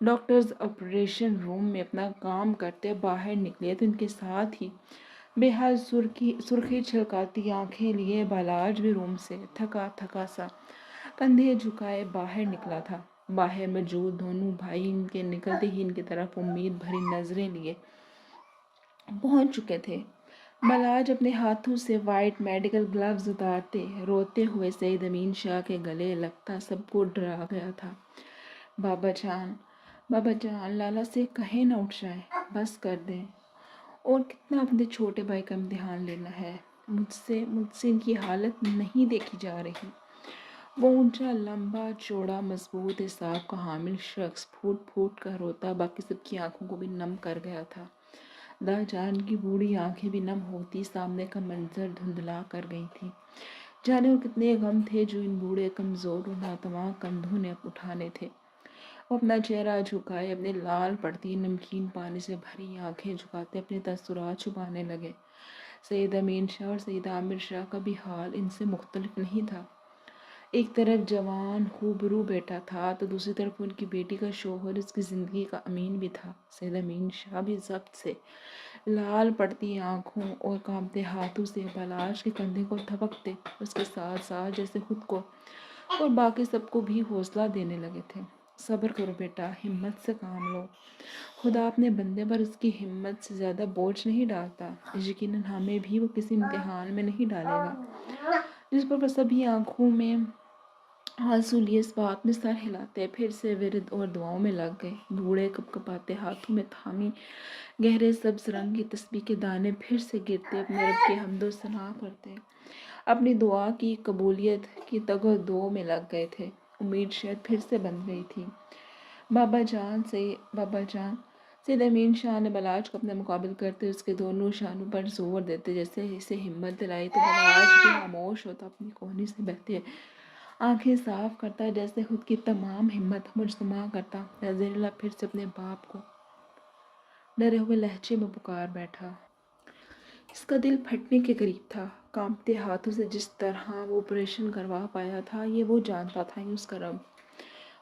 Doctors operation روم میں اپنا کام کرتے باہر نکلے تو ان کے ساتھ ہی بے حد سرخی چھلکاتی آنکھیں لیے بالاج بھی روم سے تھکا تھکا سا کندھے جھکائے باہر نکلا تھا۔ باہر موجود دونوں بھائی ان کے نکلتے ہی ان کی طرف امید بھری نظریں لیے پہنچ چکے تھے۔ بالاج اپنے ہاتھوں سے وائٹ میڈیکل گلوز اتارتے روتے ہوئے سعید امین شاہ کے گلے لگتا سب کو ڈرا گیا تھا۔ بابا جان، بابا جان، لالا سے کہیں نہ اٹھ جائیں، بس کر دیں۔ اور کتنا اپنے چھوٹے بھائی کا امتحان لینا ہے، مجھ سے ان کی حالت نہیں دیکھی جا رہی۔ وہ اونچا، لمبا، چوڑا، مضبوط اعصاب کا حامل شخص پھوٹ پھوٹ کر روتا باقی سب کی آنکھوں کو بھی نم کر گیا تھا۔ دا جان کی بوڑھی آنکھیں بھی نم ہوتی سامنے کا منظر دھندلا کر گئی تھی۔ جانے وہ کتنے غم تھے جو ان بوڑھے کمزور اور ناتواں کندھوں نے اٹھانے تھے۔ وہ اپنا چہرہ جھکائے اپنے لال پڑتی نمکین پانی سے بھری آنکھیں جھکاتے اپنے تاثرات چھپانے لگے۔ سید امین شاہ اور سید عامر شاہ کا بھی حال ان سے مختلف نہیں تھا۔ ایک طرف جوان خوبرو بیٹا تھا تو دوسری طرف ان کی بیٹی کا شوہر اس کی زندگی کا امین بھی تھا۔ سید امین شاہ بھی ضبط سے لال پڑتی آنکھوں اور کانپتے ہاتھوں سے بالاج کے کندھے کو تھپکتے اس کے ساتھ ساتھ جیسے خود کو اور باقی سب کو بھی حوصلہ دینے لگے تھے۔ صبر کرو بیٹا، ہمت سے کام لو، خدا اپنے بندے پر اس کی ہمت سے زیادہ بوجھ نہیں ڈالتا۔ یقیناً ہمیں بھی وہ کسی امتحان میں نہیں ڈالے گا۔ جس پر سبھی آنکھوں میں آنسو لیے اس بات میں سر ہلاتے پھر سے ورد اور دعاؤں میں لگ گئے۔ بوڑھے کپ کپاتے ہاتھوں میں تھامی گہرے سبز رنگ کی تسبیح کے دانے پھر سے گرتے اپنے رب کے حمد و ثنا کرتے اپنی دعا کی قبولیت کی تگ و دو میں لگ گئے تھے۔ امید شاید پھر سے بند گئی تھی۔ بابا جان، سید امین شاہ نے بالاج کو اپنا مقابل کرتے اس کے دونوں شانوں پر زور دیتے جیسے اسے ہمت دلائی تو بالاج بھی خاموش ہوتا اپنی کوہنی سے بہتے آنکھیں صاف کرتا جیسے خود کی تمام ہمت مجتمع کرتا۔ زیر لب پھر سے اپنے باپ کو ڈرے ہوئے لہجے میں پکار بیٹھا۔ اس کا دل پھٹنے کے قریب تھا۔ کانپتے ہاتھوں سے جس طرح وہ آپریشن کروا پایا تھا یہ وہ جانتا تھا، یہ اس کا رب۔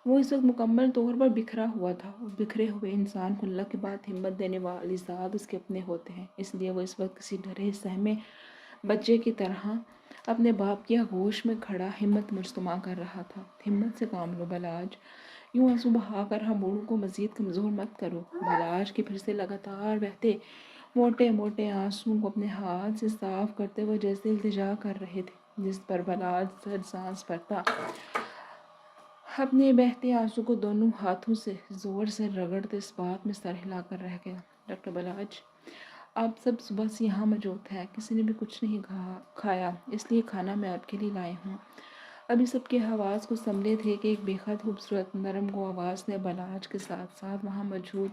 وہ اس وقت مکمل طور پر بکھرا ہوا تھا اور بکھرے ہوئے انسان کو اللہ کے بعد ہمت دینے والی ذات اس کے اپنے ہوتے ہیں۔ اس لیے وہ اس وقت کسی ڈرے سہمے بچے کی طرح اپنے باپ کی آغوش میں کھڑا ہمت مجتمع کر رہا تھا۔ ہمت سے کام لو بالاج، یوں آنسو بہا کر ہم بوڑھوں کو مزید کمزور مت کرو۔ بالاج کے پھر سے لگاتار بہتے موٹے موٹے آنسوؤں کو اپنے ہاتھ سے صاف کرتے ہوئے جیسے التجا کر رہے تھے، جس پر بالاج سر سانس بھرتا اپنے بہتے آنسو کو دونوں ہاتھوں سے زور سے رگڑتے اس بات میں سر ہلا کر رہ گیا۔ ڈاکٹر بالاج، آپ سب صبح سے یہاں موجود ہیں، کسی نے بھی کچھ نہیں کھایا، اس لیے کھانا میں آپ کے لیے لائے ہوں۔ ابھی سب کے حواس کو سنبھلے تھے کہ ایک بے حد خوبصورت نرم گو آواز نے بالاج کے ساتھ ساتھ وہاں موجود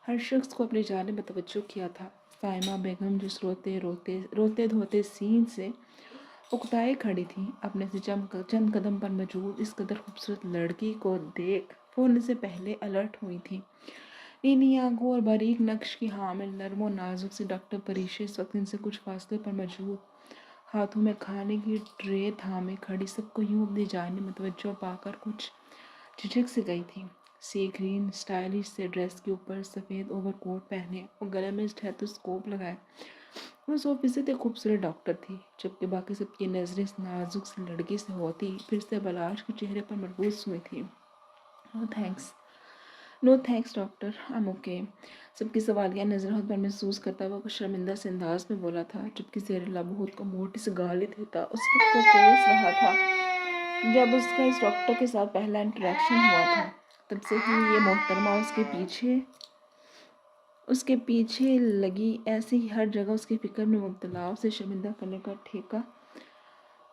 ہر شخص کو اپنی جانب متوجہ کیا تھا۔ سائمہ بیگم جس روتے دھوتے سین سے اکتائے کھڑی تھی، اپنے سے چند قدم پر موجود اس قدر خوبصورت لڑکی کو دیکھ فوراً سے پہلے الرٹ ہوئی تھی۔ نیلی آنکھوں اور باریک نقش کی حامل نرم و نازک سی ڈاکٹر پریشا اس وقت ان سے کچھ فاصلے پر موجود ہاتھوں میں کھانے کی ٹرے تھامے کھڑی سب کو یوں اپنی جانب متوجہ پا کر کچھ جھجک سے گئی تھی۔ سی گرین اسٹائلش سے ڈریس کے اوپر سفید اوور کوٹ پہنے اور گلے میں اسٹیتھوسکوپ لگائے وہ 100% ایک خوبصورت ڈاکٹر تھی، جبکہ باقی سب کی نظریں اس نازک سی لڑکی سے ہوتی پھر سے بالاج کے چہرے پر مرکوز ہوئی تھی۔ نو تھینکس ڈاکٹر، I'm okay۔ سب کی سوالیہ نظروں پر محسوس کرتا ہوا کچھ شرمندہ سے انداز میں بولا تھا، جبکہ زیر لب خود کو موٹی سی گالی دیتا اس وقت کو کوس رہا تھا جب اس کا اس ڈاکٹر کے ساتھ پہلا انٹریکشن ہوا تھا۔ تب سے ہی یہ محترمہ اس کے پیچھے لگی ایسی ہی ہر جگہ اس کی فکر میں مبتلا اسے شرمندہ کرنے کا ٹھیکہ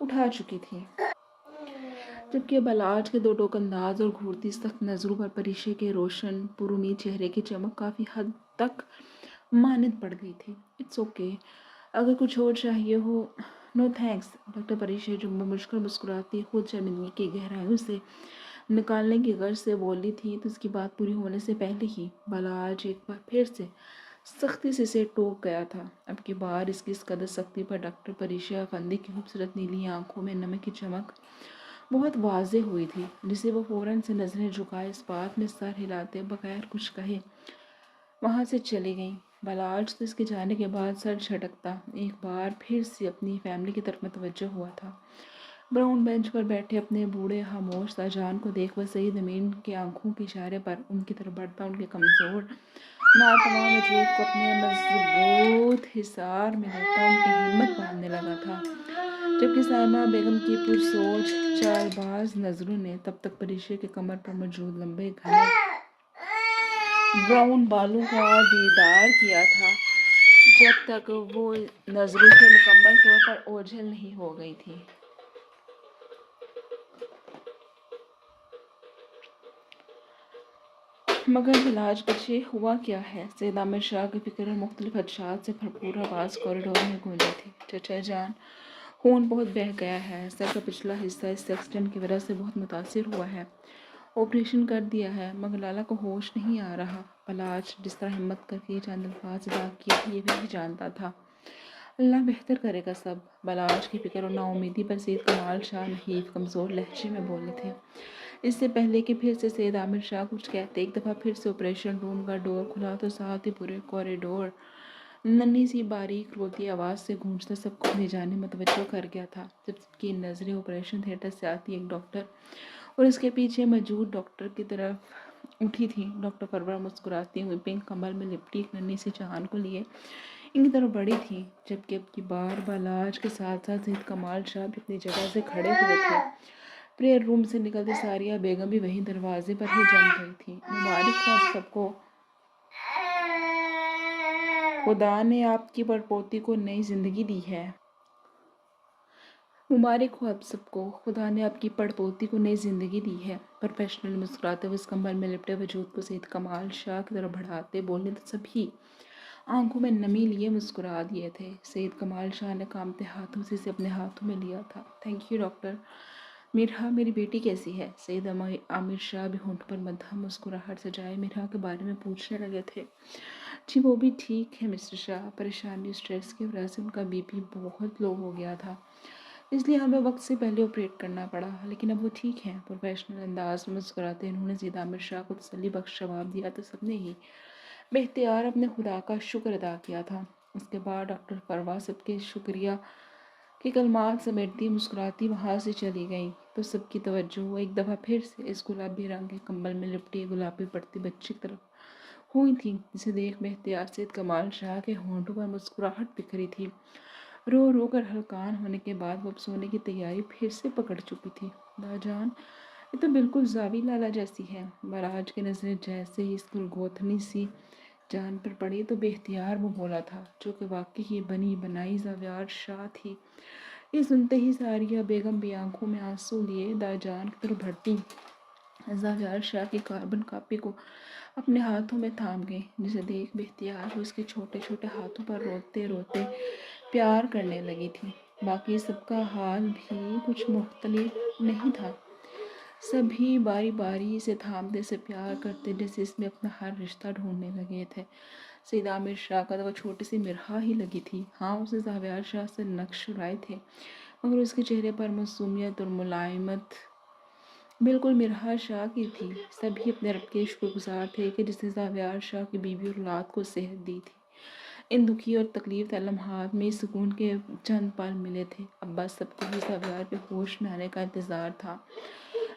اٹھا چکی تھی۔ جبکہ بالاج کے دو ٹوک انداز اور گھورتی سخت نظروں پر پریشے کے روشن پر امید چہرے کی چمک کافی حد تک مانند پڑ گئی تھی۔ اٹس اوکے، اگر کچھ اور چاہیے ہو۔ نو تھینکس، ڈاکٹر پریشا جو مشکل مسکراتی خود شرمندگی کی گہرائیوں سے نکالنے کی غرض سے بولی تھی تو اس کی بات پوری ہونے سے پہلے ہی بالاج ایک بار پھر سے سختی سے اسے ٹوک گیا تھا۔ اب کی بار اس کی اس قدر سختی پر ڈاکٹر پریشا افندی کی خوبصورت نیلی آنکھوں میں نمک کی چمک بہت واضح ہوئی تھی، جسے وہ فوراً سے نظریں جھکائے اس بات میں سر ہلاتے بغیر کچھ کہے وہاں سے چلی گئیں۔ بلاج تو اس کے جانے کے بعد سر جھٹکتا ایک بار پھر سے اپنی فیملی کی طرف متوجہ ہوا تھا۔ براؤن بینچ پر بیٹھے اپنے بوڑھے خاموش تاجان کو دیکھ وہ سعید امین کے آنکھوں کے اشارے پر ان کی طرف بڑھتا ان کے کمزور ناتواں وجود کو اپنے مضبوط حصار میں لیتا ان کی ہمت باندھنے لگا تھا، جبکہ سائمہ بیگم کی پرسوچ چال باز نظروں نے تب تک پریشے کے کمر پر موجود لمبے گھنے براؤن بالوں کا دیدار کیا تھا، جب تک وہ نظروں سے مکمل طور پر اوجھل نہیں ہو گئی تھی۔ مگر بلاج بچے ہوا کیا ہے؟ سید عامر شاہ کی فکر اور مختلف خدشات سے بھرپور آواز کوریڈور میں گونجی تھی۔ چچا جان، خون بہت بہہ گیا ہے، سر کا پچھلا حصہ اس ایکسیڈنٹ کی وجہ سے بہت متاثر ہوا ہے، آپریشن کر دیا ہے، مگر لالا کو ہوش نہیں آ رہا۔ بلاج جس طرح ہمت کر کے چند الفاظ ادا کیے تھے یہ بھی جانتا تھا، اللہ بہتر کرے گا سب۔ بلاج کی فکر اور ناامیدی پر سید کمال شاہ نحیف کمزور لہجے میں بولے تھے۔ اس سے پہلے کہ پھر سے سید عامر شاہ کچھ کہتے، ایک دفعہ پھر سے آپریشن روم کا ڈور کھلا تو ساتھ ہی پورے کوریڈور ننھی سی باریک روتی آواز سے گونجتا سب کو اپنی جانب متوجہ کر گیا تھا۔ جب سب کی نظریں آپریشن تھیٹر سے آتی ایک ڈاکٹر اور اس کے پیچھے موجود ڈاکٹر کی طرف اٹھی تھی، ڈاکٹر پرور مسکراتی ہوئی پنک کمبل میں لپٹی ایک ننھی سی جان کو لیے ان کی طرف بڑی تھی، جبکہ اب کی بار بلاج کے ساتھ ساتھ سید کمال شاہ بھی اپنی جگہ سے کھڑے ہوئے تھے۔ پریئر روم سے نکلتے ساریہ بیگم بھی وہیں دروازے پر ہی جم گئی تھی۔ مبارک ہو آپ سب کو، خدا نے آپ کی پڑپوتی کو نئی زندگی دی ہے۔ مبارک ہو آپ سب کو، خدا نے آپ کی پڑپوتی کو نئی زندگی دی ہے۔ پروفیشنل مسکراتے ہوئے اس کمبل میں لپٹے وجود کو سید کمال شاہ کی طرف بڑھاتے بولنے تو سبھی آنکھوں میں نمی لیے مسکرا دیے تھے۔ سید کمال شاہ نے کانپتے ہاتھوں سے اسے اپنے ہاتھوں میں لیا تھا۔ Thank you doctor. میرا میری بیٹی کیسی ہے؟ سید عامر شاہ بھی ہونٹوں پر مدھم مسکراہٹ سجائے میرا کے بارے میں پوچھنے لگے تھے۔ جی وہ بھی ٹھیک ہے مسٹر شاہ، پریشانی اسٹریس کی وجہ سے ان کا بی پی بہت لو ہو گیا تھا، اس لیے ہمیں وقت سے پہلے آپریٹ کرنا پڑا، لیکن اب وہ ٹھیک ہیں۔ پروفیشنل انداز میں مسکراتے انہوں نے سید عامر شاہ کو تسلی بخش جواب دیا تو سب نے ہی باختیار اپنے خدا کا شکر ادا کیا تھا۔ اس کے بعد ڈاکٹر پروا سب کے شکریہ کے کلمات سمیٹتی مسکراتی وہاں سے چلی گئیں تو سب کی توجہ ایک دفعہ پھر سے اس گلابی رنگ کے کمبل میں لپٹی گلابی پڑتی بچی کی طرف ہوئی تھی، جسے دیکھ باختیار سید کمال شاہ کے ہونٹوں پر مسکراہٹ بکھری تھی۔ رو رو کر ہلکان ہونے کے بعد وہ اب سونے کی تیاری پھر سے پکڑ چکی تھی۔ دا جان، یہ تو بالکل زاوی لالا جیسی ہے۔ بلاج کی نظریں جیسے ہی اس گلگوتھنی سی جان پر پڑی تو باختیار وہ بولا تھا، جو کہ واقعی ہی بنی بنائی زاویار شاہ تھی۔ یہ سنتے ہی ساریہ بیگم بھی آنکھوں میں آنسو لیے دا جان کی طرف بڑھتی زاویار شاہ کی کاربن کاپی کو اپنے ہاتھوں میں تھام گئی، جسے دیکھ باختیار وہ اس کے چھوٹے چھوٹے ہاتھوں پر روتے روتے پیار کرنے لگی تھی۔ باقی سب کا حال بھی کچھ مختلف نہیں تھا، سبھی باری باری سے تھامتے سے پیار کرتے جیسے اس میں اپنا ہر رشتہ ڈھونڈنے لگے تھے۔ سید عامر شاہ کا تو وہ چھوٹی سی مرہا ہی لگی تھی، ہاں اسے زاویار شاہ سے نقش رائے تھے، مگر اس کے چہرے پر معصومیت اور ملائمت بالکل مرہا شاہ کی تھی۔ سبھی اپنے رب کے شکر گزار تھے کہ جس نے زاویار شاہ کی بیوی اور اولاد کو صحت دی تھی۔ ان دکھی اور تکلیف دہ لمحات میں سکون کے چند پل ملے تھے۔ اب بس سب کو ہی زاویار کے ہوش میں آنے کا انتظار تھا۔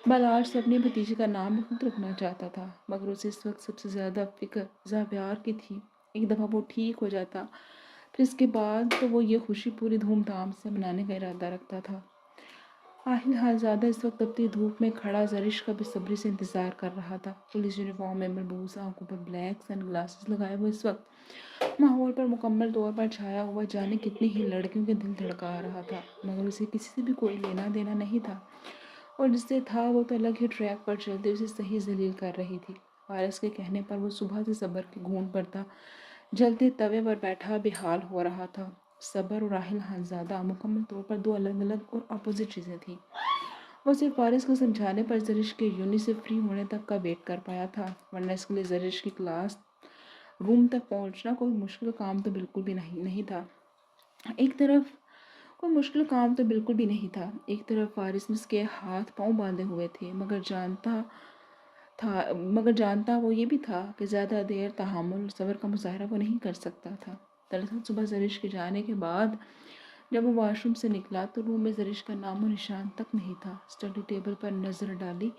بلاج سے اپنی بھتیجی کا نام بھی خود رکھنا چاہتا تھا، مگر اسے اس وقت سب سے زیادہ فکر زاویار کی تھی۔ ایک دفعہ وہ ٹھیک ہو جاتا پھر اس کے بعد تو وہ یہ خوشی پوری دھوم دھام سے منانے کا ارادہ رکھتا تھا۔ آہل خانزادہ اس وقت تپتی دھوپ میں کھڑا زرش کا بے صبری سے انتظار کر رہا تھا۔ پولیس یونیفارم میں ملبوس، آنکھوں پر بلیک سن گلاسز لگائے وہ اس وقت ماحول پر مکمل طور پر چھایا ہوا جانے کتنی ہی لڑکیوں کے دل دھڑکا رہا تھا، مگر اسے کسی سے بھی کوئی لینا دینا نہیں تھا، اور جس سے تھا وہ تو الگ ہی ٹریک پر چلتے اسے صحیح ذلیل کر رہی تھی۔ وائرس کے کہنے پر وہ صبح سے صبر کی گھون پر تھا، جلتے توے پر بیٹھا بے حال ہو رہا تھا۔ صبر اور آہل خانزادہ مکمل طور پر دو الگ الگ اور اپوزٹ چیزیں تھیں۔ وہ صرف وارث کو سمجھانے پر زرش کے یونی سے فری ہونے تک کا ویٹ کر پایا تھا، ورنہ اس کے لیے زرش کی کلاس روم تک پہنچنا کوئی مشکل کام تو بالکل بھی نہیں تھا۔ ایک طرف کوئی مشکل کام تو بالکل بھی نہیں تھا۔ ایک طرف فارس نے اس کے ہاتھ پاؤں باندھے ہوئے تھے، مگر جانتا وہ یہ بھی تھا کہ زیادہ دیر تحمل اور صبر کا مظاہرہ وہ نہیں کر سکتا تھا۔ دراصل صبح زرش کے جانے کے بعد جب وہ واش روم سے نکلا تو روم میں زرش کا نام و نشان تک نہیں تھا۔ اسٹڈی ٹیبل پر نظر ڈالی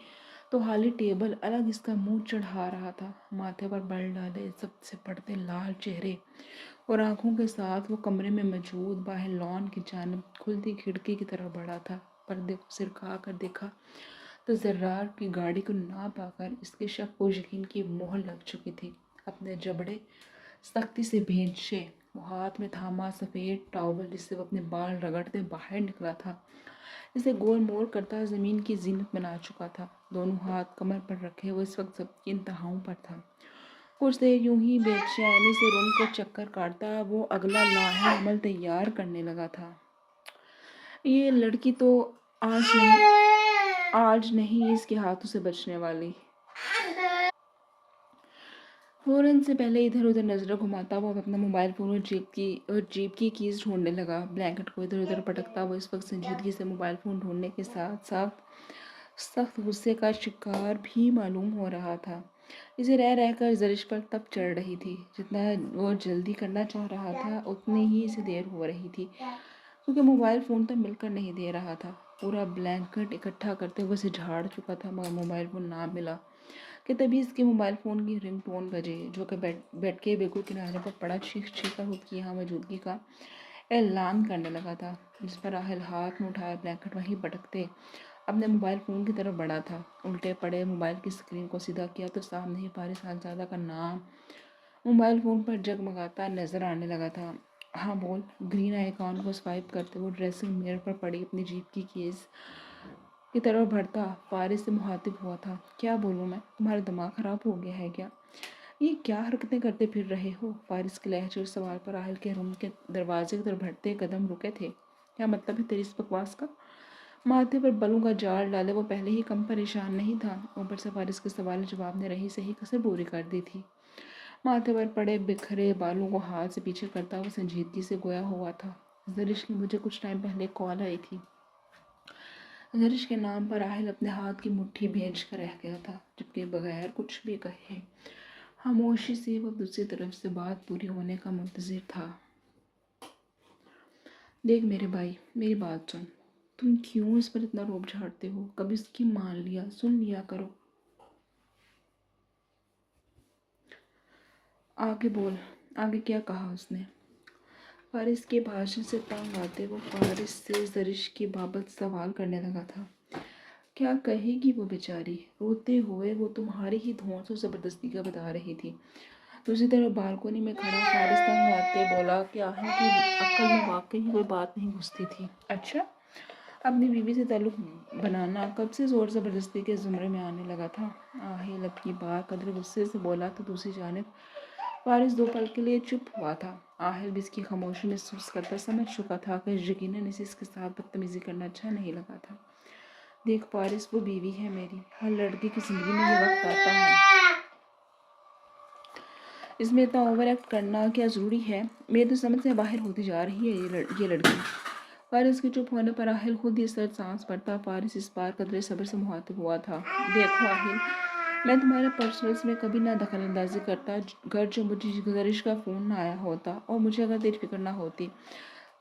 تو خالی ٹیبل الگ اس کا منہ چڑھا رہا تھا، ماتھے پر بل ڈالے سب سے پڑتے لال چہرے اور آنکھوں کے ساتھ وہ کمرے میں موجود باہر لان کی جانب کھلتی کھڑکی کی طرف بڑھا تھا۔ پردے کو سرکا کر دیکھا تو زرار کی گاڑی کو نہ پا کر اس کے شک و یقین کی مہر لگ چکی تھی۔ اپنے جبڑے سختی سے بھینچے، وہ ہاتھ میں تھاما سفید ٹاول جس سے وہ اپنے بال رگڑتے باہر نکلا تھا، اسے گول مول کرتا زمین کی زینت بنا چکا تھا۔ دونوں ہاتھ کمر پر رکھے وہ اس وقت ضبط کی انتہاؤں پر تھا۔ کچھ دیر یوں ہی بے چینی سے روم کے چکر کاٹتا وہ اگلا لاحق عمل تیار کرنے لگا تھا۔ یہ لڑکی تو آج نہیں اس کے ہاتھوں سے بچنے والی۔ فوراً سے پہلے ادھر ادھر نظریں گھماتا وہ اپنا موبائل فون اور جیب کی کیز ڈھونڈنے لگا۔ بلینکٹ کو ادھر ادھر پٹکتا وہ اس وقت سنجیدگی سے موبائل فون ڈھونڈنے کے ساتھ ساتھ سخت غصے کا شکار بھی معلوم ہو رہا تھا۔ اسے رہ رہ کر زرش پر تپ چڑھ رہی تھی۔ جتنا وہ جلدی کرنا چاہ رہا تھا اتنی ہی اسے دیر ہو رہی تھی، کیونکہ موبائل فون تو مل کر نہیں دے رہا تھا۔ پورا بلینکٹ اکٹھا کرتے ہوئے اسے جھاڑ چکا تھا مگر موبائل فون نہ ملا کہ تبھی اس کے موبائل فون کی رنگ ٹون بجے، جو کہ بیڈ کے بالکل کنارے پر پڑا چیخ چیخ کر خود کی یہاں موجودگی کا اعلان کرنے لگا تھا۔ جس پر راحل ہاتھ میں اٹھائے بلینکٹ وہیں پٹکتے اپنے موبائل فون کی طرف بڑھا تھا۔ الٹے پڑے موبائل کی اسکرین کو سیدھا کیا تو سامنے ہی فارس خانزادہ کا نام موبائل فون پر جگمگاتا نظر آنے لگا تھا۔ ہاں بول۔ گرین آئیکن کو سوائپ کرتے وہ ڈریسنگ میرر پر پڑی اپنی جیب کی کیز کی طرف بڑھتا فارس سے مخاطب ہوا تھا۔ کیا بولوں میں؟ تمہارا دماغ خراب ہو گیا ہے کیا؟ یہ کیا حرکتیں کرتے پھر رہے ہو؟ فارس کے لہجے اور سوال پر راحل کے روم کے دروازے کی طرف بڑھتے قدم رکے تھے۔ کیا مطلب ہے تیری اس بکواس کا؟ ماتھے پر بالوں کا جال ڈالے وہ پہلے ہی کم پریشان نہیں تھا، اوپر سے فارس کے سوال جواب نے رہی صحیح کسر پوری کر دی تھی۔ ماتھے پر پڑے بکھرے بالوں کو ہاتھ سے پیچھے کرتا وہ سنجیدگی سے گویا ہوا تھا۔ زرش کی مجھے کچھ ٹائم پہلے کال آئی تھی۔ زرش کے نام پر راحل اپنے ہاتھ کی مٹھی بھینچ کر رہ گیا تھا، جبکہ بغیر کچھ بھی کہے خاموشی سے وہ دوسری طرف سے بات پوری ہونے کا منتظر تھا۔ دیکھ میرے بھائی، میری بات سن۔ تم کیوں اس پر اتنا روب جھاڑتے ہو؟ کبھی اس کی مان لیا، سن لیا کرو۔ آگے بول، آگے کیا کہا اس نے؟ فارس کے بھاشن سے تنگ آتے وہ فارس سے زرش کی بابت سوال کرنے لگا تھا۔ کیا کہے گی وہ بیچاری؟ روتے ہوئے وہ تمہاری ہی دھون سے زبردستی کا بتا رہی تھی۔ دوسری طرف بالکونی میں کھڑا فارس تنگ آتے بولا کہ آہل کی عقل میں واقعی کوئی بات نہیں گھستی تھی۔ اچھا، اپنی بیوی سے تعلق بنانا کب سے زور زبردستی کے زمرے میں آنے لگا تھا؟ آہل اب کی بار قدر غصے سے بولا تو دوسری جانب فارس دو پل کے لیے چپ ہوا تھا۔ آہل بھی اس کی خاموشی محسوس کرتا سمجھ چکا تھا کہ یقیناً اسے اس کے ساتھ بدتمیزی کرنا اچھا نہیں لگا تھا۔ دیکھ فارس، وہ بیوی ہے میری، ہر لڑکی کی زندگی میں یہ وقت آتا ہے۔ اس میں اتنا اوور ایکٹ کرنا کیا ضروری ہے؟ میرے تو سمجھ سے باہر ہوتی جا رہی ہے یہ لڑکی۔ فارس کے چپ ہونے پر آہل خود ہی سرد سانس بھرتا فارس اس بار قدرے صبر سے مخاطب ہوا تھا۔ دیکھو آہل، میں تمہارے پرسنلز میں کبھی نہ دخل اندازی کرتا گر جو مجھے زرش کا فون نہ آیا ہوتا اور مجھے اگر تیری فکر نہ ہوتی۔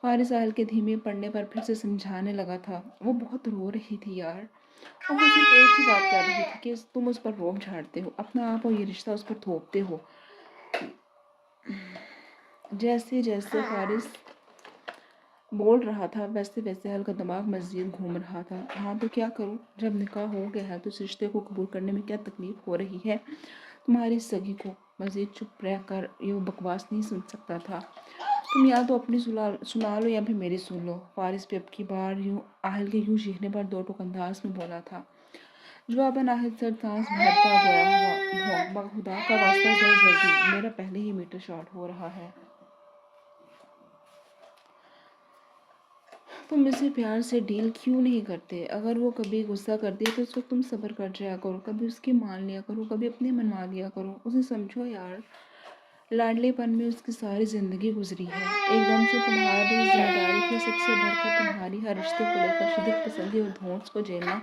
فارس آہل کے دھیمے پڑنے پر پھر سے سمجھانے لگا تھا۔ وہ بہت رو رہی تھی یار، اور وہ صرف ایک ہی بات کر رہی تھی کہ تم اس پر روب جھاڑتے ہو، اپنا آپ اور یہ رشتہ اس پر تھوپتے ہو۔ جیسے جیسے فارس بول رہا تھا ویسے ویسے آہل کا دماغ مزید گھوم رہا تھا۔ ہاں تو کیا کروں؟ جب نکاح ہو گیا ہے تو اس رشتے کو قبول کرنے میں کیا تکلیف ہو رہی ہے تمہاری سگی کو؟ مزید چپ رہ کر یہ بکواس نہیں سن سکتا تھا۔ تم یا تو اپنی سنا لو یا پھر میری سن لو۔ فارس بھی اب کی بار آہل کے یوں چیخنے پر دو ٹوک انداز میں بولا تھا۔ جواباً آہل سرد سانس بھرتا گویا ہوا، مگر خدا کا واسطہ ذرا جلدی، میرا پہلے ہی میٹر شارٹ ہو رہا ہے۔ تم اسے پیار سے ڈیل کیوں نہیں کرتے؟ اگر وہ کبھی غصہ کرتی ہے تو اس وقت تم صبر کر جایا کرو، کبھی اس کی مان لیا کرو، کبھی اپنے منوا لیا کرو، اسے سمجھو یار۔ لاڈلے پن میں اس کی ساری زندگی گزری ہے، ایک دم سے تمہاری ذمہ داری پھر سب سے بڑھ کر تمہاری ہر رشتے کو لے کر شدت پسندی اور دھونس کو جھیلنا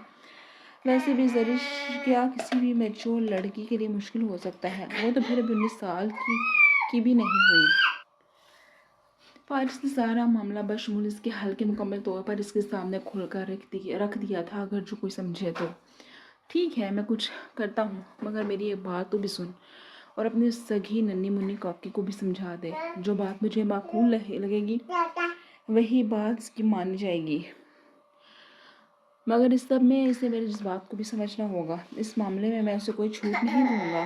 ویسے بھی زرش کیا کسی بھی میچور لڑکی کے لیے مشکل ہو سکتا ہے، وہ تو پھر ابھی 19 سال کی بھی نہیں ہوئی۔ فارس نے سارا معاملہ بشمول اس کے حل کے مکمل طور پر اس کے سامنے کھول کر رکھ دیا تھا، اگر جو کوئی سمجھے تو۔ ٹھیک ہے، میں کچھ کرتا ہوں، مگر میری ایک بات تو بھی سن، اور اپنی اس سگی ننھی منھی کاکی کو بھی سمجھا دے۔ جو بات مجھے معقول لگے گی وہی بات اس کی مانی جائے گی، مگر اس سب میں اسے میرے جذبات کو بھی سمجھنا ہوگا۔ اس معاملے میں اسے کوئی چھوٹ نہیں دوں گا۔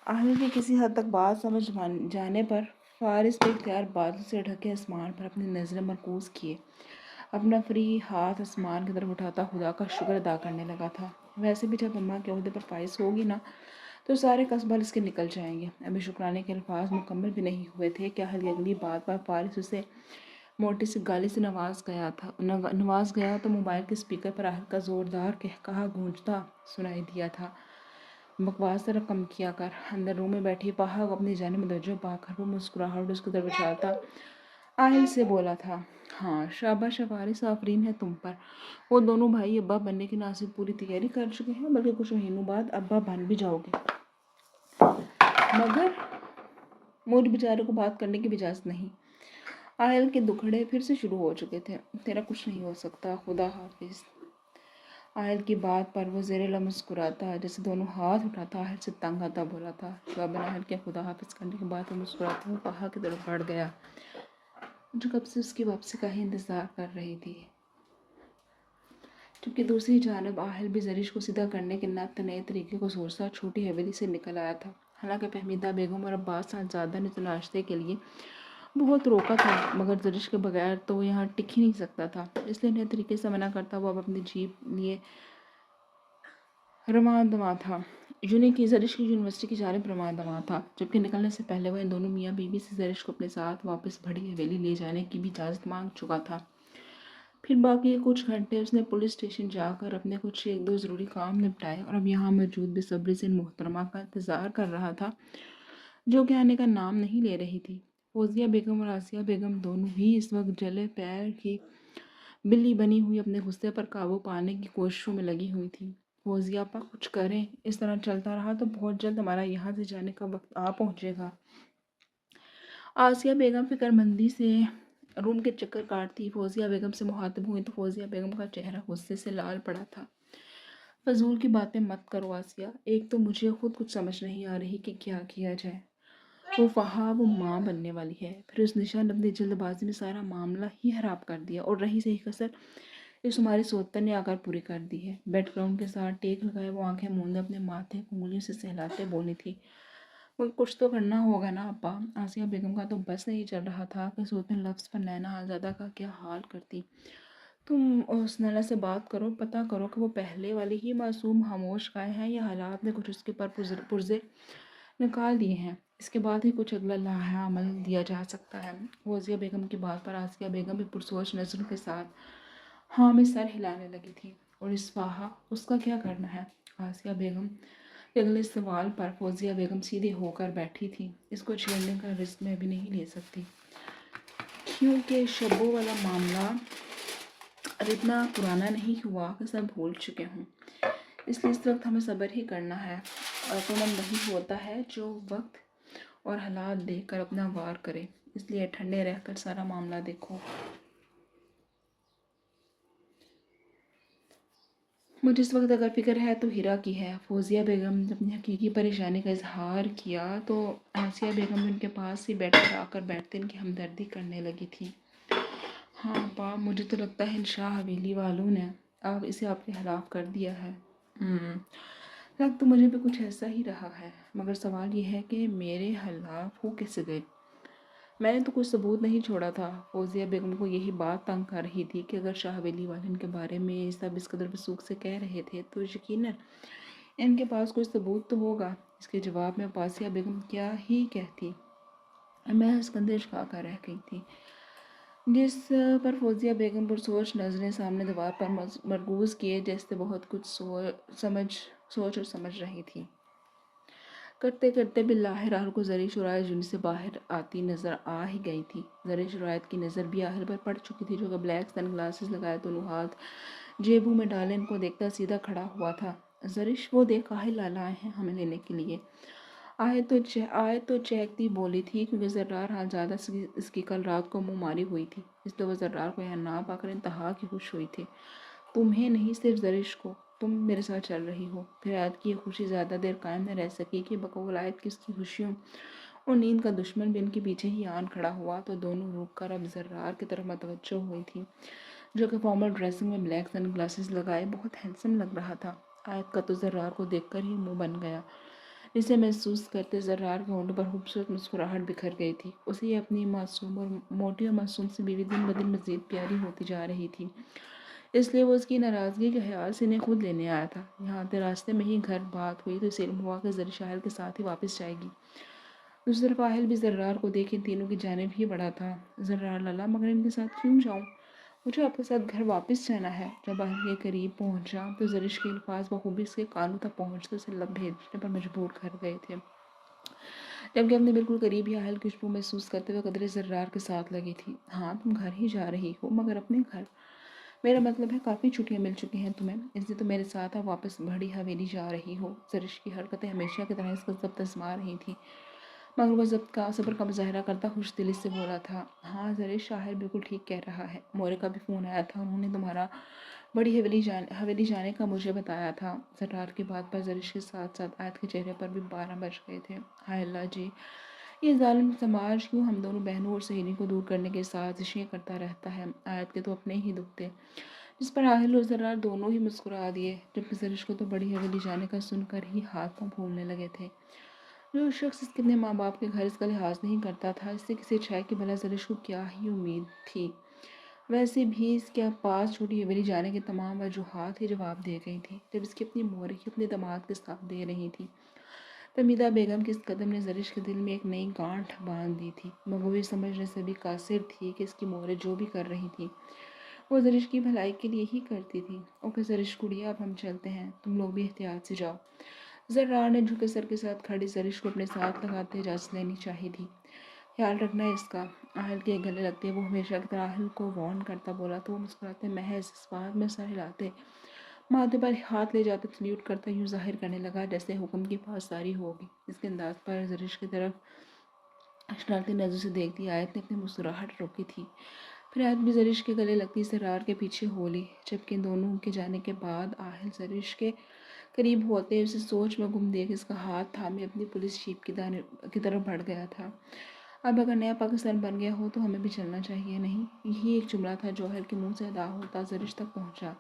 آہل کی کسی حد تک بات سمجھ جانے پر فارس بے اختیار بادل سے ڈھکے آسمان پر اپنی نظریں مرکوز کیے، اپنا فری ہاتھ آسمان کی طرف اٹھاتا خدا کا شکر ادا کرنے لگا تھا۔ ویسے بھی جب اماں کے عہدے پر فائز ہوگی نا تو سارے قصبال اس کے نکل جائیں گے۔ ابھی شکرانے کے الفاظ مکمل بھی نہیں ہوئے تھے کہ آہل کی اگلی بات پر فارس اسے موٹی سی گالی سے نواز گیا تو موبائل کے اسپیکر پر آہل کا زوردار قہقہہ گونجتا سنائی دیا تھا۔ بکواس ذرا کم کیا کر۔ اندر روم میں بیٹھی پاہا کو اپنی جانب متوجہ پا کر وہ مسکراہٹ اس کی طرف اچھالتا آہل سے بولا تھا، ہاں شاباش فارس، آفرین ہے تم پر۔ وہ دونوں بھائی ابا بننے کی نہ صرف پوری تیاری کر چکے ہیں بلکہ کچھ مہینوں بعد ابا بن بھی جاؤ گے۔ مگر مجھ بیچارے کو بات کرنے کی بھی اجازت نہیں۔ آہل کے دکھڑے پھر سے شروع ہو چکے تھے۔ تیرا کچھ نہیں ہو سکتا، خدا حافظ۔ آہل کی بات پر وہ زیر لب مسکراتا، جیسے دونوں ہاتھ اٹھاتا آہل سے تنگ آتا بولا تھا۔ جواباً آہل کے خدا حافظ کرنے کے بعد وہ مسکراتا ہوا پاہا کی طرف بڑھ گیا، جو کب سے اس کی واپسی کا ہی انتظار کر رہی تھی۔ جبکہ دوسری جانب آہل بھی زرش کو سیدھا کرنے کے نئے طریقے کو سوچتا چھوٹی حویلی سے نکل آیا تھا۔ حالانکہ فہمیدہ بیگم اور عباس صاحبزادہ نے تو ناشتے کے لیے بہت روکا تھا، مگر زرش کے بغیر تو وہ یہاں ٹک ہی نہیں سکتا تھا، اس لیے نئے طریقے سے منع کرتا وہ اب اپنی جیپ لیے رواں دواں تھا، یونی کہ زرش کی یونیورسٹی کی جانب رواں دواں تھا۔ جبکہ نکلنے سے پہلے وہ ان دونوں میاں بیوی سے زرش کو اپنے ساتھ واپس بڑی حویلی لے جانے کی بھی اجازت مانگ چکا تھا۔ پھر باقی کچھ گھنٹے اس نے پولیس اسٹیشن جا کر اپنے کچھ ایک دو ضروری کام نپٹائے اور اب یہاں موجود بے صبری سے ان محترمہ کا انتظار کر رہا تھا، جو کہ آنے کا نام نہیں لے رہی تھی۔ فوزیہ بیگم اور آسیہ بیگم دونوں ہی اس وقت جلے پیر کی بلی بنی ہوئی اپنے غصے پر قابو پانے کی کوششوں میں لگی ہوئی تھی۔ فوزیہ آپا کچھ کریں، اس طرح چلتا رہا تو بہت جلد ہمارا یہاں سے جانے کا وقت آ پہنچے گا۔ آسیہ بیگم فکر مندی سے روم کے چکر کاٹتی فوزیہ بیگم سے مخاطب ہوئی تو فوزیہ بیگم کا چہرہ غصے سے لال پڑا تھا۔ فضول کی باتیں مت کرو آسیہ، ایک تو مجھے خود کچھ سمجھ نہیں آ رہی کہ کیا کیا جائے۔ وہ ماں بننے والی ہے، پھر اس نشا نے اپنی جلد بازی میں سارا معاملہ ہی خراب کر دیا، اور رہی صحیح کسر اس ہماری سوتن نے آ کر پوری کر دی ہے۔ بیڈ گراؤنڈ کے ساتھ ٹیک لگائے وہ آنکھیں موندے اپنے ماتھے کو انگلیوں سے سہلاتے بولی تھی، کچھ تو کرنا ہوگا نا ابا۔ آسیہ بیگم کا تو بس نہیں چل رہا تھا کہ سوتن لفظ پر نینا آزادہ کا کیا حال کرتی۔ تم اس نینا سے بات کرو، پتہ کرو کہ وہ پہلے والی ہی معصوم خاموش گائے ہیں یا حالات نے کچھ اس کے پرزے نکال دیے ہیں، اس کے بعد ہی کچھ اگلا لائحہ عمل دیا جا سکتا ہے۔ فوزیہ بیگم کی بات پر آسیہ بیگم بھی پرسوچ نظروں کے ساتھ ہاں میں سر ہلانے لگی تھی۔ اور اس فاحہ اس کا کیا کرنا ہے؟ آسیہ بیگم کے اگلے سوال پر فوزیہ بیگم سیدھی ہو کر بیٹھی تھی۔ اس کو چھیڑنے کا رسک میں بھی نہیں لے سکتی، کیونکہ شبو والا معاملہ اب اتنا پرانا نہیں ہوا کہ سب بھول چکے ہوں، اس لیے اس وقت ہمیں صبر ہی کرنا ہے، اور عقلمند وہی ہوتا ہے جو وقت اور حالات دیکھ کر اپنا وار کرے، اس لیے ٹھنڈے رہ کر سارا معاملہ دیکھو۔ مجھے اس وقت اگر فکر ہے تو ہیرا کی ہے۔ فوزیہ بیگم نے اپنی حقیقی پریشانی کا اظہار کیا تو آسیہ بیگم ان کے پاس ہی آ کر بیٹھتے ان کی ہمدردی کرنے لگی تھی۔ ہاں باپ، مجھے تو لگتا ہے ان شاہ حویلی والوں نے اسے آپ کے خلاف کر دیا ہے۔ لگ تو مجھے بھی کچھ ایسا ہی رہا ہے، مگر سوال یہ ہے کہ میرے خلاف ہو کیسے گئے؟ میں نے تو کچھ ثبوت نہیں چھوڑا تھا۔ فوزیہ بیگم کو یہی بات تنگ کر رہی تھی کہ اگر شاہ حویلی والے ان کے بارے میں سب اس قدر وثوق سے کہہ رہے تھے تو یقیناً ان کے پاس کچھ ثبوت تو ہوگا۔ اس کے جواب میں آسیہ بیگم کیا ہی کہتی، میں اسکندر کھا کر رہ گئی تھی، جس پر فوزیہ بیگم پرسوچ نظریں سامنے دیوار پر مرکوز کیے جیسے بہت کچھ سوچ اور سمجھ رہی تھی۔ کرتے کرتے بالآخر کو زرعی شرائط جن سے باہر آتی نظر آ ہی گئی تھی۔ زرعی شرائط کی نظر بھی آہل پر پڑ چکی تھی، جو کہ بلیک سن گلاسز لگائے دونوں ہاتھ جیبوں میں ڈالے ان کو دیکھتا سیدھا کھڑا ہوا تھا۔ زرش وہ دیکھ آہل لالائے ہیں ہمیں لینے کے لیے۔ آئے تو چہکتی بولی تھی، کیونکہ زرار حال زیادہ اس کی کل رات کو منہ ماری ہوئی تھی، اس لیے وہ زرار کو یہاں نہ پا کر انتہا کی خوش ہوئی تھی۔ تمہیں نہیں، صرف زرش کو، تم میرے ساتھ چل رہی ہو۔ پھر آیت کی یہ خوشی زیادہ دیر قائم نہ رہ سکی کہ بقول آیت کی اس کی خوشیوں اور نیند کا دشمن بھی ان کے پیچھے ہی آن کھڑا ہوا، تو دونوں رک کر اب زرار کی طرف متوجہ ہوئی تھی، جو کہ فارمل ڈریسنگ میں بلیک سن گلاسز لگائے بہت ہینڈسم لگ رہا تھا۔ آیت کا تو زرار کو دیکھ کر ہی منہ بن گیا۔ اسے محسوس کرتے زرار کے ہونٹوں پر خوبصورت مسکراہٹ بکھر گئی تھی۔ اسے یہ اپنی معصوم اور موٹی اور معصوم سی بیوی دن بدن مزید پیاری ہوتی جا رہی تھی، اس لیے وہ اس کی ناراضگی کے خیال سے انہیں خود لینے آیا تھا۔ یہاں آتے راستے میں ہی گھر بات ہوئی تو اسے علم ہوا کہ زرش آہل کے ساتھ ہی واپس جائے گی۔ دوسری طرف آہل بھی زرار کو دیکھ ان تینوں کی جانب ہی بڑھا تھا۔ زرار لالا، مگر ان کے ساتھ کیوں جاؤں؟ مجھے آپ کے ساتھ گھر واپس جانا ہے۔ جب آہل کے قریب پہنچا تو زرش کے الفاظ بخوبی اس کے کانوں تک پہنچتے اسے لب بھیجنے پر مجبور کر گئے تھے، جبکہ اپنے بالکل قریب ہی آہل کی خوشبو محسوس کرتے ہوئے قدرے زرار کے ساتھ لگی تھی۔ ہاں، تم گھر ہی جا رہی ہو، مگر اپنے گھر؟ میرا مطلب ہے کافی چھٹیاں مل چکی ہیں تمہیں، اس لیے تم میرے ساتھ اب واپس بڑی حویلی جا رہی ہو۔ زرش کی حرکتیں ہمیشہ کی طرح اس کا ضبط آزما رہی تھیں، مگر وہ صبر کا مظاہرہ کرتا خوش دلی سے بولا تھا، ہاں زرش، آہل بالکل ٹھیک کہہ رہا ہے۔ مورے کا بھی فون آیا تھا، انہوں نے تمہارا بڑی حویلی جانے کا مجھے بتایا تھا۔ زرار کی بات پر زرش کے ساتھ ساتھ آیت کے چہرے پر بھی 12 بج گئے تھے۔ ہائے اللہ جی، یہ ظالم سماج کیوں ہم دونوں بہنوں اور سہیلیوں کو دور کرنے کی سازشیں کرتا رہتا ہے۔ آیت کے تو اپنے ہی دکھ تھے، جس پر آہل اور زرار دونوں ہی مسکرا دیے، جبکہ زرش کو تو بڑی حویلی جانے کا سن کر ہی ہاتھ پاؤں پھولنے لگے تھے۔ جو شخص اس کے اپنے ماں باپ کے گھر اس کا لحاظ نہیں کرتا تھا، اس سے کسی اچھائی کی بھلا زرش کو کیا ہی امید تھی؟ ویسے بھی اس کے پاس چھوٹی حویلی جانے کی تمام وجوہات ہی جواب دے گئی تھی، جب اس کی اپنی مور ہی اپنے داماد کے ساتھ دے رہی تھی۔ تمیدہ بیگم کے اس قدم نے زرش کے دل میں ایک نئی گانٹھ باندھ دی تھی، مگر وہ یہ سمجھنے سے بھی قاصر تھی کہ اس کی موریں جو بھی کر رہی تھی وہ زرش کی بھلائی کے لیے ہی کرتی تھی۔ اوکے زرش گڑیا، اب ہم چلتے ہیں، تم لوگ بھی احتیاط سے جاؤ۔ زرار نے جھکے سر کے ساتھ کھڑی زرش کو اپنے ساتھ لگاتے اجازت لینی چاہی تھی۔ خیال رکھنا ہے اس کا، آہل کے گلے لگتے وہ ہمیشہ کی طرح آہل کو وارن کرتا بولا تو وہ مسکراتے محض اس بات میں سر ہلاتے، ماتھے پر ہاتھ لے جاتے سلیوٹ کرتا یوں ظاہر کرنے لگا جیسے حکم کی پاسداری ہوگی۔ اس کے انداز پر زرش کی طرف شرارتی نظر سے دیکھتی آیت نے اپنی مسکراہٹ روکی تھی۔ پھر آیت بھی زرش کے گلے لگتی زرار کے پیچھے ہو لی، جبکہ ان دونوں کے جانے کے بعد آہل زرش کے قریب ہوتے اسے سوچ میں گم دیکھ اس کا ہاتھ تھامے اپنی پولیس جیپ کی طرف بڑھ گیا تھا۔ اب اگر نیا پاکستان بن گیا ہو تو ہمیں بھی چلنا چاہیے، نہیں؟ یہی ایک جملہ تھا جو آہل کے منہ سے ادا ہوتا زرش تک پہنچا،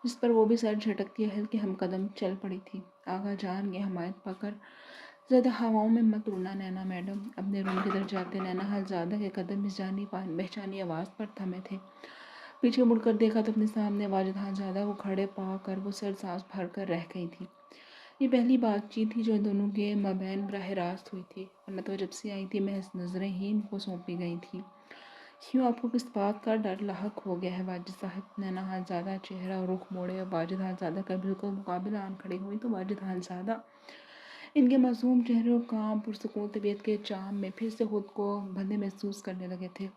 جس پر وہ بھی سر جھٹکتی آہل کے ہم قدم چل پڑی تھی۔ آغا جان، یہ حمایت پا کر زیادہ ہواؤں میں مت اڑنا نینا میڈم۔ اپنے روم کی طرف جاتے نینا حالزادہ کے قدم اس جانی پہچانی آواز پر تھمے تھے۔ پیچھے مڑ کر دیکھا تو اپنے سامنے واجد حالزادہ کو کھڑے پا کر وہ سر سانس بھر کر رہ گئی تھی۔ یہ پہلی بات چیت تھی جو ان دونوں کے مابین براہ راست ہوئی تھی، ورنہ تو جب سے آئی تھی محض نظریں ہی ان کو سونپی گئی تھیں۔ کیوں آپ کو کس بات کا ڈر لاحق ہو گیا ہے واجد صاحب؟ نینا حالزادہ چہرہ اور رخ موڑے اور واجد حالزادہ کا بالکل مقابل آن کھڑی ہوئی تو واجد حالزادہ ان کے معصوم چہرے اور کام پرسکون طبیعت کے چام میں پھر سے خود کو بندھے محسوس کرنے لگے تھے۔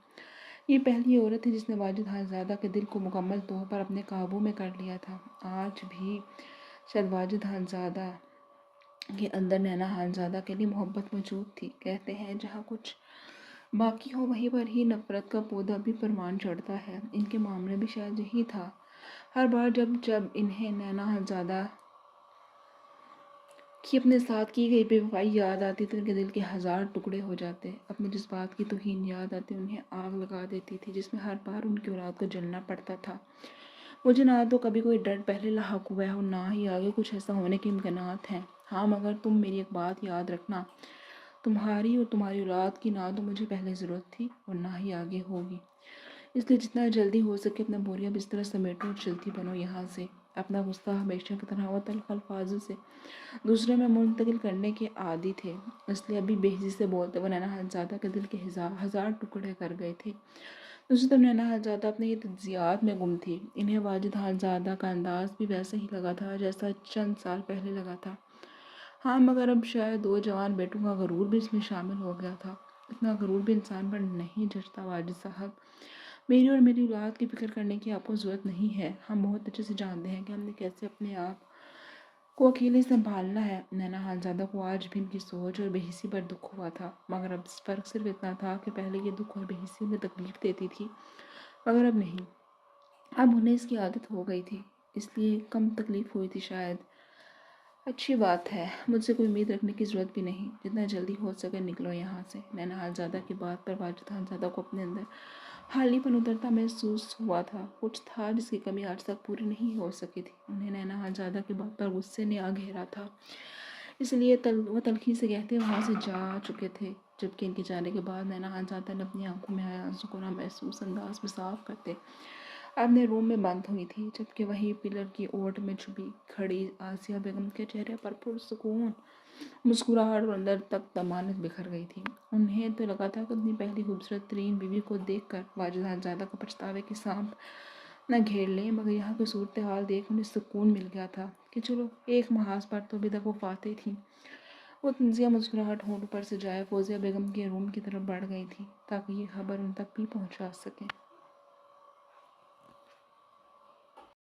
یہ پہلی عورت تھی جس نے واجد حالزادہ کے دل کو مکمل طور پر اپنے قابو میں کر لیا تھا۔ آج بھی شاید واجد حالزادہ کے اندر نینا حالزادہ کے لیے محبت موجود تھی۔ کہتے ہیں جہاں کچھ باقی ہو وہیں پر ہی نفرت کا پودا بھی پروان چڑھتا ہے، ان کے معاملے بھی شاید یہی تھا۔ ہر بار جب انہیں نینا حالزادہ کی اپنے ساتھ کی گئی بے وفائی یاد آتی تو ان کے دل کے ہزار ٹکڑے ہو جاتے۔ اپنے جذبات کی توہین یاد آتی انہیں آگ لگا دیتی تھی، جس میں ہر بار ان کی اولاد کو جلنا پڑتا تھا۔ مجھے نہ تو کبھی کوئی ڈر پہلے لاحق ہوا ہے اور نہ ہی آگے کچھ ایسا ہونے کے امکانات ہیں۔ ہاں، مگر تم میری ایک بات یاد رکھنا، تمہاری اور تمہاری اولاد کی نہ تو مجھے پہلے ضرورت تھی اور نہ ہی آگے ہوگی، اس لیے جتنا جلدی ہو سکے اپنا بوریا بستر سمیٹو اور چلتی بنو یہاں سے۔ اپنا غصہ ہمیشہ کی طرح وہ تلخ الفاظ سے دوسرے میں منتقل کرنے کے عادی تھے، اس لیے ابھی بے حسی سے بولتے وہ نینا حالزادہ کے دل کے ہزار ٹکڑے کر گئے تھے۔ دوسری طرف نینا حالزادہ اپنے یہ تجزیات میں گم تھی۔ انہیں واجد حالزادہ کا انداز بھی ویسا ہی لگا تھا جیسا چند سال پہلے لگا تھا۔ ہاں مگر اب شاید 2 جوان بیٹوں کا غرور بھی اس میں شامل ہو گیا تھا۔ اتنا غرور بھی انسان پر نہیں جچتا واجد صاحب۔ میری اور میری اولاد کی فکر کرنے کی آپ کو ضرورت نہیں ہے۔ ہم بہت اچھے سے جانتے ہیں کہ ہم نے کیسے اپنے آپ کو اکیلے سنبھالنا ہے۔ نینا خانزادہ کو آج بھی ان کی سوچ اور بے حسی پر دکھ ہوا تھا، مگر اب فرق صرف اتنا تھا کہ پہلے یہ دکھ اور بے حسی انہیں تکلیف دیتی تھی، مگر اب نہیں۔ اب انہیں اس کی عادت ہو گئی تھی، اس لیے کم تکلیف ہوئی تھی شاید۔ اچھی بات ہے، مجھ سے کوئی امید رکھنے کی ضرورت بھی نہیں۔ جتنا جلدی ہو سکے نکلو یہاں سے۔ نینا خانزادہ کی بات پر واجد خانزادہ کو اپنے اندر حالی پن اترتا محسوس ہوا تھا۔ کچھ تھا جس کی کمی آج تک پوری نہیں ہو سکی تھی۔ انہیں نینا خانزادہ کی بات پر غصے نے آ گھیرا تھا، اس لیے وہ تلخی سے کہتے وہاں سے جا چکے تھے، جبکہ ان کے جانے کے بعد نینا خانزادہ نے اپنی آنکھوں میں حیا سکونہ محسوس انداز میں صاف کرتے اپنے روم میں بند ہوئی تھی، جبکہ وہیں پلر کی اوٹ میں چھپی کھڑی آسیہ بیگم کے چہرے پر پرسکون مسکراہٹ اور اندر تک طمانت بکھر گئی تھی۔ انہیں تو لگا تھا کہ اپنی پہلی خوبصورت ترین بیوی کو دیکھ کر واجد خانزادہ کو پچھتاوے کی سانپ نہ گھیر لیں، مگر یہاں کی صورتحال دیکھ انہیں سکون مل گیا تھا کہ چلو ایک محاذ پر تو ابھی تک وہ فاتح تھیں۔ وہ طنزیہ مسکراہٹ ہونٹوں پر سے جائے فوزیہ بیگم کے روم کی طرف بڑھ گئی تھی تاکہ یہ خبر ان تک بھی پہنچا سکیں۔